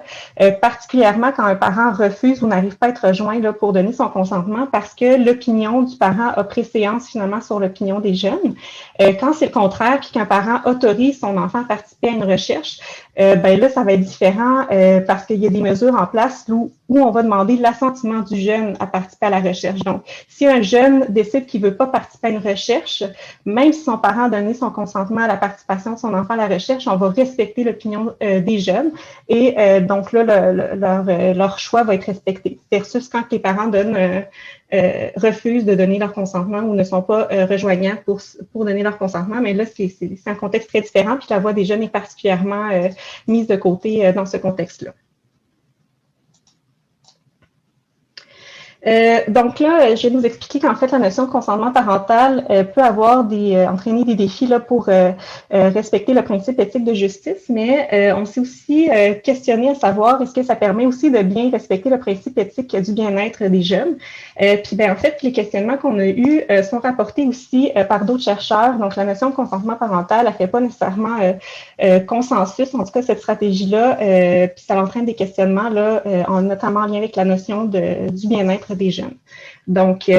particulièrement quand un parent refuse ou n'arrive pas à être rejoint là, pour donner son consentement, parce que l'opinion du parent a préséance finalement sur l'opinion des jeunes. Quand c'est le contraire, puis qu'un parent autorise son enfant à participer à une recherche, ben là, ça va être différent parce qu'il y a des mesures en place où on va demander l'assentiment du jeune à participer à la recherche. Donc, si un jeune décide qu'il ne veut pas participer à une recherche, même si son parent a donné son consentement à la participation de son enfant à la recherche, on va respecter l'opinion des jeunes et donc là, leur choix va être respecté. Versus quand les parents refusent de donner leur consentement ou ne sont pas rejoignants pour donner leur consentement, mais là, c'est un contexte très différent, puis la voix des jeunes est particulièrement mise de côté dans ce contexte-là. Donc là, je vais nous expliquer qu'en fait, la notion de consentement parental peut avoir entraîner des défis là, pour respecter le principe éthique de justice, mais on s'est aussi questionné à savoir est-ce que ça permet aussi de bien respecter le principe éthique du bien-être des jeunes. Puis ben, en fait, les questionnements qu'on a eus sont rapportés aussi par d'autres chercheurs. Donc, la notion de consentement parental, elle ne fait pas nécessairement consensus, en tout cas, cette stratégie-là, puis ça entraîne des questionnements, là, notamment en lien avec la notion du bien-être des jeunes. Donc,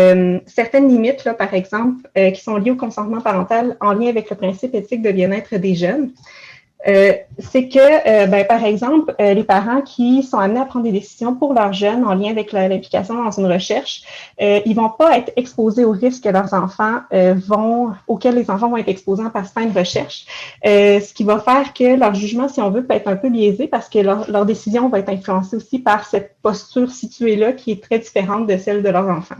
certaines limites, là, par exemple, qui sont liées au consentement parental en lien avec le principe éthique de bien-être des jeunes, c'est que, ben, par exemple, les parents qui sont amenés à prendre des décisions pour leurs jeunes en lien avec l'implication dans une recherche, ils vont pas être exposés aux risques que leurs enfants auxquels les enfants vont être exposés en participant à une recherche, ce qui va faire que leur jugement, si on veut, peut être un peu biaisé parce que leur décision va être influencée aussi par cette posture située-là qui est très différente de celle de leurs enfants.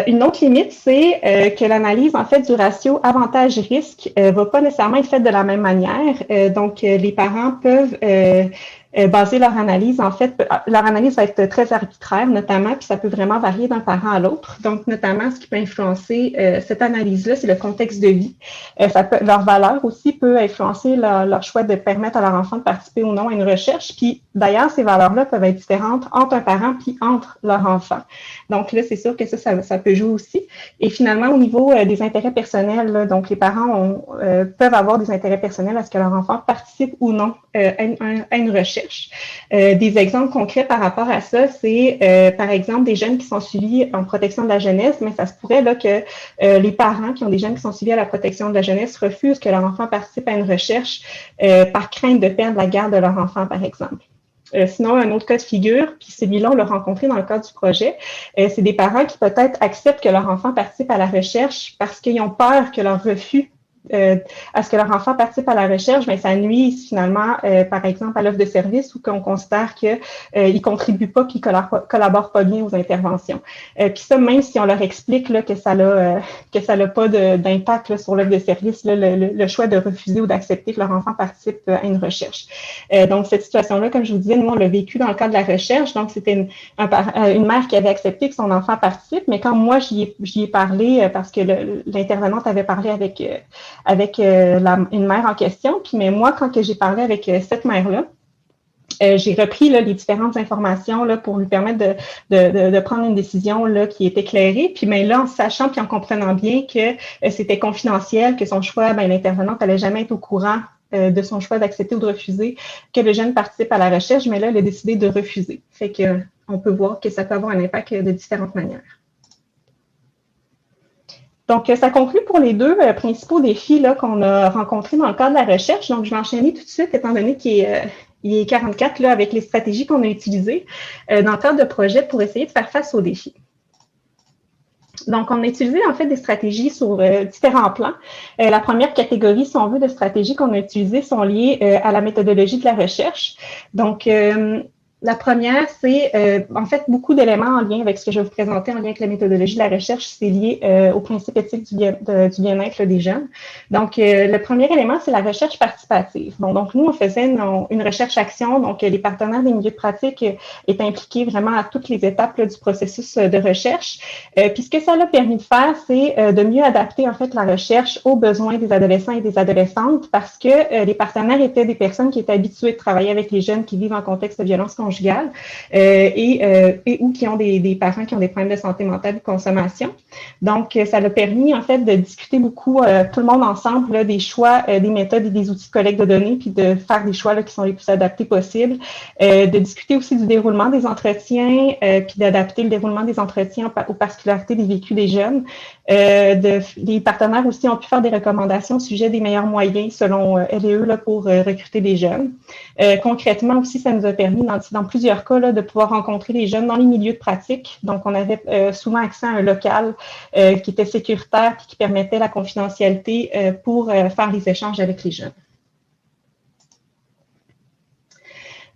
Une autre limite, c'est que l'analyse en fait du ratio avantage-risque va pas nécessairement être faite de la même manière. Donc, les parents peuvent baser leur analyse. En fait, leur analyse va être très arbitraire, notamment, puis ça peut vraiment varier d'un parent à l'autre. Donc, notamment, ce qui peut influencer cette analyse-là, c'est le contexte de vie. Leur valeur aussi peut influencer leur choix de permettre à leur enfant de participer ou non à une recherche. Puis, d'ailleurs, ces valeurs-là peuvent être différentes entre un parent puis entre leur enfant. Donc là, c'est sûr que ça peut jouer aussi. Et finalement, au niveau des intérêts personnels, là, donc les parents peuvent avoir des intérêts personnels à ce que leur enfant participe ou non à une recherche. Des exemples concrets par rapport à ça, c'est par exemple des jeunes qui sont suivis en protection de la jeunesse, mais ça se pourrait là que les parents qui ont des jeunes qui sont suivis à la protection de la jeunesse refusent que leur enfant participe à une recherche par crainte de perdre la garde de leur enfant, par exemple. Sinon, un autre cas de figure, puis celui-là, on l'a rencontré dans le cadre du projet, c'est des parents qui peut-être acceptent que leur enfant participe à la recherche parce qu'ils ont peur que leur refus à ce que leur enfant participe à la recherche, mais ça nuit finalement, par exemple, à l'offre de service ou qu'on considère qu'ils ne contribuent pas, qu'ils ne collaborent pas bien aux interventions. Puis ça, même si on leur explique là, que ça n'a pas d'impact sur l'offre de service, là, le choix de refuser ou d'accepter que leur enfant participe à une recherche. Donc, cette situation-là, comme je vous disais, nous, on l'a vécu dans le cadre de la recherche. Donc, c'était une mère qui avait accepté que son enfant participe, mais quand moi, j'y ai parlé, parce que l'intervenante avait parlé avec une mère en question. Puis, mais moi, quand j'ai parlé avec cette mère-là, j'ai repris là, les différentes informations là, pour lui permettre de prendre une décision là, qui est éclairée. Puis mais là, en sachant puis en comprenant bien que c'était confidentiel, que son choix, ben, l'intervenante n'allait jamais être au courant de son choix d'accepter ou de refuser que le jeune participe à la recherche, mais là, elle a décidé de refuser. Fait que on peut voir que ça peut avoir un impact de différentes manières. Donc, ça conclut pour les deux principaux défis qu'on a rencontrés dans le cadre de la recherche. Donc, je vais enchaîner tout de suite, étant donné qu'il il est 44 là, avec les stratégies qu'on a utilisées dans le cadre de projet pour essayer de faire face aux défis. Donc, on a utilisé en fait des stratégies sur différents plans. La première catégorie, si on veut, de stratégies qu'on a utilisées sont liées à la méthodologie de la recherche. Donc, la première, c'est en fait beaucoup d'éléments en lien avec ce que je vais vous présenter en lien avec la méthodologie de la recherche, c'est lié au principe éthique du bien-être des jeunes. Donc, le premier élément, c'est la recherche participative. Bon, donc, nous, on faisait une recherche-action, donc les partenaires des milieux de pratique étaient impliqués vraiment à toutes les étapes là, du processus de recherche. Puis, ce que ça a permis de faire, c'est de mieux adapter en fait la recherche aux besoins des adolescents et des adolescentes parce que les partenaires étaient des personnes qui étaient habituées de travailler avec les jeunes qui vivent en contexte de violence conjugale et ou qui ont des parents qui ont des problèmes de santé mentale ou de consommation. Donc, ça a permis, en fait, de discuter beaucoup, tout le monde ensemble, là, des choix, des méthodes et des outils de collecte de données, puis de faire des choix là, qui sont les plus adaptés possibles. De discuter aussi du déroulement des entretiens, puis d'adapter le déroulement des entretiens aux particularités des vécus des jeunes. Les partenaires aussi ont pu faire des recommandations au sujet des meilleurs moyens, selon elle et eux, là, pour recruter des jeunes. Concrètement aussi, ça nous a permis, dans plusieurs cas, là, de pouvoir rencontrer les jeunes dans les milieux de pratique. Donc, on avait souvent accès à un local qui était sécuritaire et qui permettait la confidentialité pour faire les échanges avec les jeunes.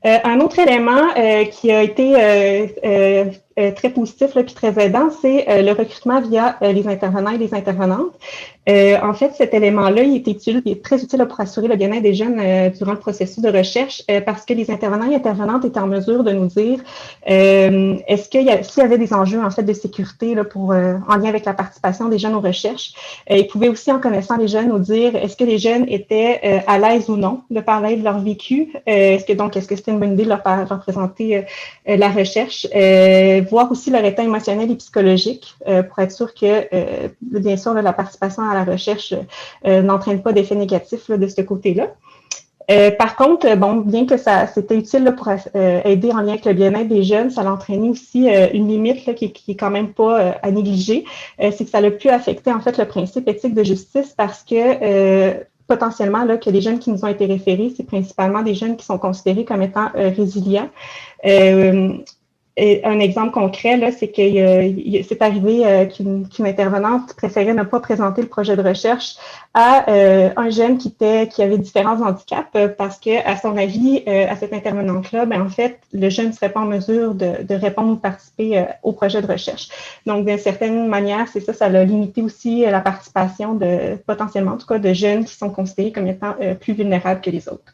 Un autre élément qui a été très positif puis très aidant, c'est le recrutement via les intervenants et les intervenantes. En fait, cet élément-là, il est très utile pour assurer le bien-être des jeunes durant le processus de recherche parce que les intervenants et intervenantes étaient en mesure de nous dire s'il y avait des enjeux en fait de sécurité là, en lien avec la participation des jeunes aux recherches. Ils pouvaient aussi, en connaissant les jeunes, nous dire est-ce que les jeunes étaient à l'aise ou non de parler de leur vécu, est-ce que c'était une bonne idée de leur présenter la recherche, voir aussi leur état émotionnel et psychologique pour être sûr que, bien sûr, là, la participation à la recherche n'entraîne pas d'effets négatifs là, de ce côté-là. Par contre, bon, bien que c'était utile là, pour aider en lien avec le bien-être des jeunes, ça a entraîné aussi une limite là, qui est quand même pas à négliger, c'est que ça a pu affecter en fait le principe éthique de justice parce que potentiellement là, que les jeunes qui nous ont été référés, c'est principalement des jeunes qui sont considérés comme étant résilients. Et un exemple concret, là, c'est que c'est arrivé qu'une intervenante préférait ne pas présenter le projet de recherche à un jeune qui avait différents handicaps parce que, à son avis, à cette intervenante-là, ben en fait, le jeune ne serait pas en mesure de répondre ou de participer au projet de recherche. Donc, d'une certaine manière, c'est ça, ça a limité aussi la participation potentiellement, en tout cas, de jeunes qui sont considérés comme étant plus vulnérables que les autres.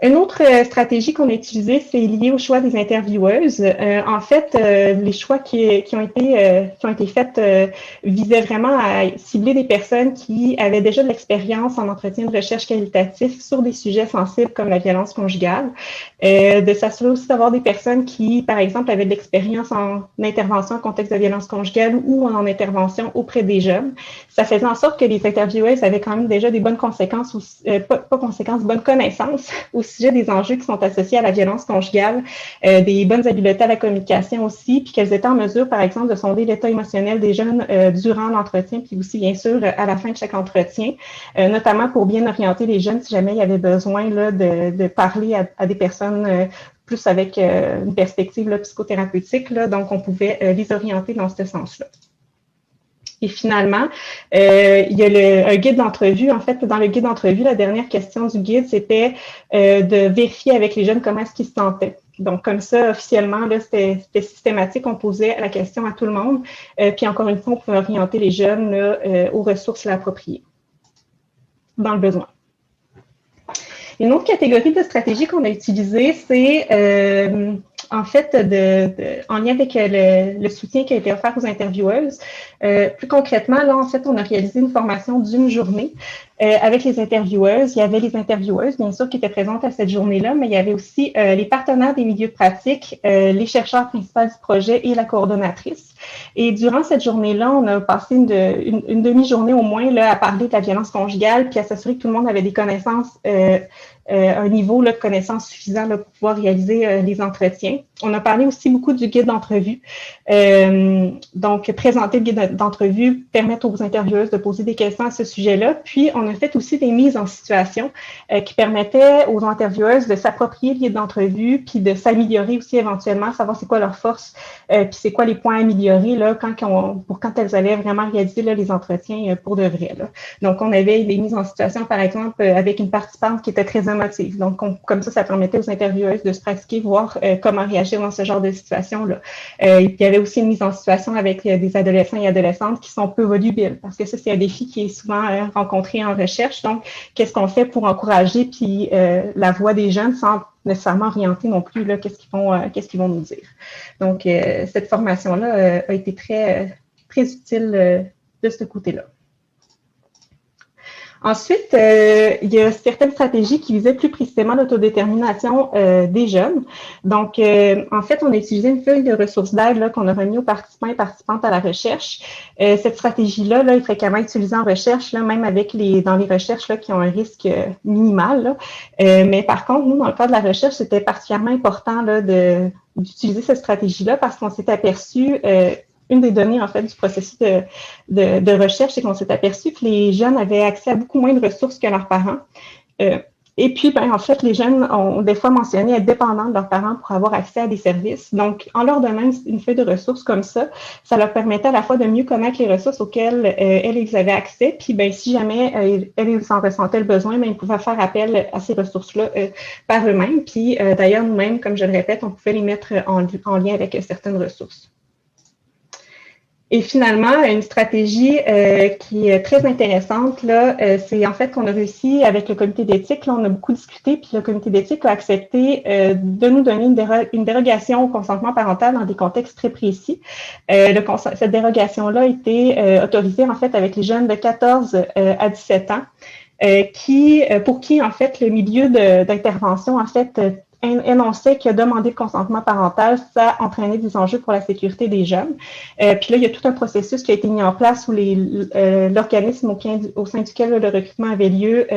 Une autre stratégie qu'on a utilisée, c'est lié au choix des intervieweuses. En fait, les choix qui ont été faits visaient vraiment à cibler des personnes qui avaient déjà de l'expérience en entretien de recherche qualitatif sur des sujets sensibles comme la violence conjugale. De s'assurer aussi d'avoir des personnes qui, par exemple, avaient de l'expérience en intervention en contexte de violence conjugale ou en intervention auprès des jeunes. Ça faisait en sorte que les intervieweuses avaient quand même déjà des bonnes conséquences, bonnes connaissances au sujet des enjeux qui sont associés à la violence conjugale, des bonnes habiletés à la communication aussi, puis qu'elles étaient en mesure, par exemple, de sonder l'état émotionnel des jeunes durant l'entretien, puis aussi, bien sûr, à la fin de chaque entretien, notamment pour bien orienter les jeunes si jamais il y avait besoin là, de parler à des personnes plus avec une perspective là, psychothérapeutique. Là, donc, on pouvait les orienter dans ce sens-là. Et finalement, il y a un guide d'entrevue. En fait, dans le guide d'entrevue, la dernière question du guide, c'était de vérifier avec les jeunes comment est-ce qu'ils se sentaient. Donc, comme ça, officiellement, là, c'était systématique. On posait la question à tout le monde. Puis, encore une fois, on pouvait orienter les jeunes là, aux ressources appropriées dans le besoin. Une autre catégorie de stratégie qu'on a utilisée, c'est en fait en lien avec le soutien qui a été offert aux intervieweuses. Plus concrètement, là, en fait, on a réalisé une formation d'une journée avec les intervieweuses. Il y avait les intervieweuses, bien sûr, qui étaient présentes à cette journée-là, mais il y avait aussi les partenaires des milieux de pratique, les chercheurs principaux du projet et la coordonnatrice. Et durant cette journée-là, on a passé une demi-journée au moins là, à parler de la violence conjugale, puis à s'assurer que tout le monde avait des connaissances, un niveau là, de connaissances suffisant là, pour pouvoir réaliser les entretiens. On a parlé aussi beaucoup du guide d'entrevue. Donc, présenter le guide d'entrevue, permettre aux intervieweuses de poser des questions à ce sujet-là. Puis, on on a fait aussi des mises en situation qui permettaient aux intervieweuses de s'approprier le guide d'entrevue, puis de s'améliorer aussi éventuellement, savoir c'est quoi leurs forces, puis c'est quoi les points à améliorer là, quand elles allaient vraiment réaliser là, les entretiens pour de vrai. Là. Donc, on avait des mises en situation, par exemple, avec une participante qui était très émotive. Donc, comme ça permettait aux intervieweuses de se pratiquer, voir comment réagir dans ce genre de situation-là. Et puis, il y avait aussi une mise en situation avec des adolescents et adolescentes qui sont peu volubiles, parce que ça, c'est un défi qui est souvent rencontré en recherche. Donc, qu'est-ce qu'on fait pour encourager puis la voix des jeunes sans nécessairement orienter non plus là, qu'est-ce qu'ils vont nous dire. Donc, cette formation-là a été très utile de ce côté-là. Ensuite, il y a certaines stratégies qui visaient plus précisément l'autodétermination des jeunes. Donc, en fait, on a utilisé une feuille de ressources d'aide qu'on a remis aux participants et participantes à la recherche. Cette stratégie-là est fréquemment utilisée en recherche, là, même dans les recherches là, qui ont un risque minimal. Là. Mais par contre, nous, dans le cadre de la recherche, c'était particulièrement important là, d'utiliser cette stratégie-là parce qu'on s'est aperçu une des données, en fait, du processus de recherche, c'est qu'on s'est aperçu que les jeunes avaient accès à beaucoup moins de ressources que leurs parents. Et puis, en fait, les jeunes ont des fois mentionné être dépendants de leurs parents pour avoir accès à des services. Donc, en leur donnant une feuille de ressources comme ça leur permettait à la fois de mieux connaître les ressources auxquelles ils avaient accès. Puis, si jamais ils en ressentaient le besoin, ils pouvaient faire appel à ces ressources-là par eux-mêmes. Puis, d'ailleurs, nous-mêmes, comme je le répète, on pouvait les mettre en lien avec certaines ressources. Et finalement, une stratégie qui est très intéressante, là, c'est en fait qu'on a réussi avec le comité d'éthique, là, on a beaucoup discuté, puis le comité d'éthique a accepté de nous donner une dérogation au consentement parental dans des contextes très précis. Cette dérogation-là a été autorisée en fait avec les jeunes de 14 à 17 ans, pour qui en fait le milieu d'intervention en fait énonçait que demander le consentement parental, ça entraînait des enjeux pour la sécurité des jeunes. Puis là, il y a tout un processus qui a été mis en place où l'organisme au sein duquel le recrutement avait lieu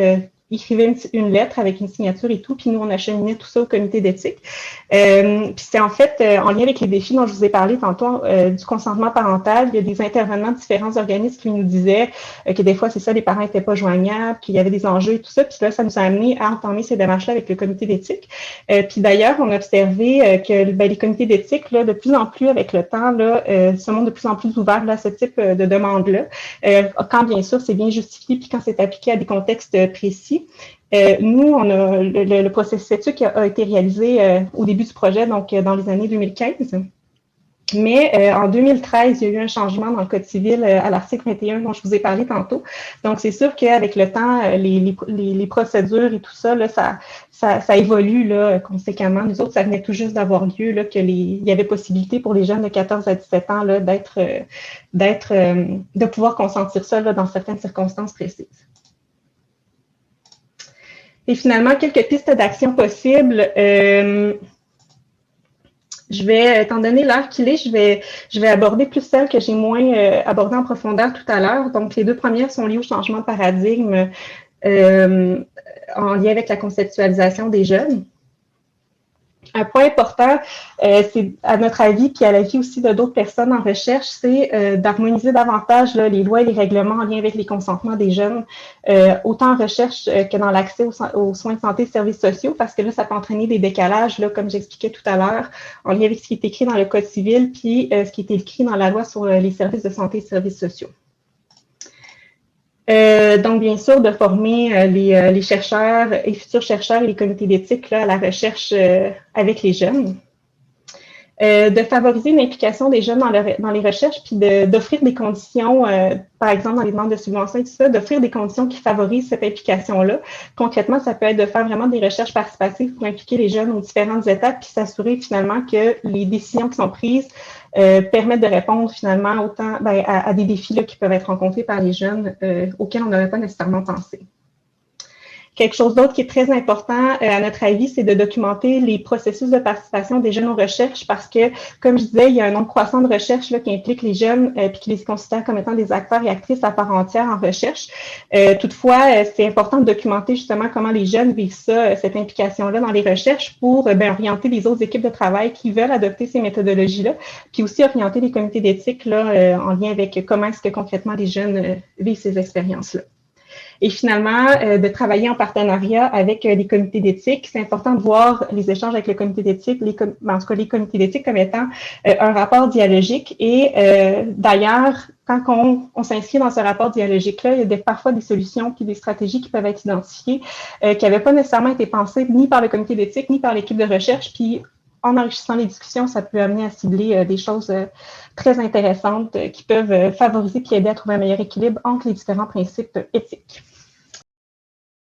écrivait une lettre avec une signature et tout, puis nous, on acheminait tout ça au comité d'éthique. Puis c'est en fait en lien avec les défis dont je vous ai parlé tantôt du consentement parental. Il y a des intervenants de différents organismes qui nous disaient que des fois, c'est ça, les parents n'étaient pas joignables, qu'il y avait des enjeux et tout ça. Puis là, ça nous a amené à entamer ces démarches-là avec le comité d'éthique. Puis d'ailleurs, on a observé que les comités d'éthique, là, de plus en plus avec le temps, là, se montrent de plus en plus ouverts là, à ce type de demande-là. Quand bien sûr, c'est bien justifié, puis quand c'est appliqué à des contextes précis. Nous, on a le processus éthique a été réalisé au début du projet, donc dans les années 2015. Mais en 2013, il y a eu un changement dans le Code civil à l'article 21 dont je vous ai parlé tantôt. Donc, c'est sûr qu'avec le temps, les procédures et tout ça, là, ça évolue là, conséquemment. Nous autres, ça venait tout juste d'avoir lieu, là, il y avait possibilité pour les jeunes de 14 à 17 ans là, de pouvoir consentir ça là, dans certaines circonstances précises. Et finalement, quelques pistes d'action possibles. Je vais, étant donné l'heure qu'il est, je vais aborder plus celles que j'ai moins abordées en profondeur tout à l'heure. Donc, les deux premières sont liées au changement de paradigme en lien avec la conceptualisation des jeunes. Un point important, c'est à notre avis, puis à l'avis aussi de d'autres personnes en recherche, c'est d'harmoniser davantage là, les lois et les règlements en lien avec les consentements des jeunes, autant en recherche que dans l'accès aux soins de santé et services sociaux, parce que là, ça peut entraîner des décalages, là, comme j'expliquais tout à l'heure, en lien avec ce qui est écrit dans le Code civil, puis ce qui est écrit dans la loi sur les services de santé et services sociaux. Donc, bien sûr, de former les chercheurs et futurs chercheurs et les comités d'éthique à la recherche avec les jeunes. De favoriser l'implication des jeunes dans les recherches, puis d'offrir des conditions, par exemple, dans les demandes de subventions et tout ça, d'offrir des conditions qui favorisent cette implication-là. Concrètement, ça peut être de faire vraiment des recherches participatives pour impliquer les jeunes aux différentes étapes, puis s'assurer finalement que les décisions qui sont prises permettent de répondre finalement autant à des défis là, qui peuvent être rencontrés par les jeunes auxquels on n'aurait pas nécessairement pensé. Quelque chose d'autre qui est très important, à notre avis, c'est de documenter les processus de participation des jeunes aux recherches parce que, comme je disais, il y a un nombre croissant de recherches là, qui impliquent les jeunes et qui les considèrent comme étant des acteurs et actrices à part entière en recherche. Toutefois, c'est important de documenter justement comment les jeunes vivent ça, cette implication-là dans les recherches pour orienter les autres équipes de travail qui veulent adopter ces méthodologies-là, puis aussi orienter les comités d'éthique là, en lien avec comment est-ce que concrètement les jeunes vivent ces expériences-là. et finalement de travailler en partenariat avec les comités d'éthique. C'est important de voir les échanges avec le comité d'éthique, en tout cas les comités d'éthique comme étant un rapport dialogique et d'ailleurs, quand on s'inscrit dans ce rapport dialogique-là, il y a parfois des solutions puis des stratégies qui peuvent être identifiées qui n'avaient pas nécessairement été pensées ni par le comité d'éthique ni par l'équipe de recherche. Puis, en enrichissant les discussions, ça peut amener à cibler des choses très intéressantes qui peuvent favoriser puis aider à trouver un meilleur équilibre entre les différents principes éthiques.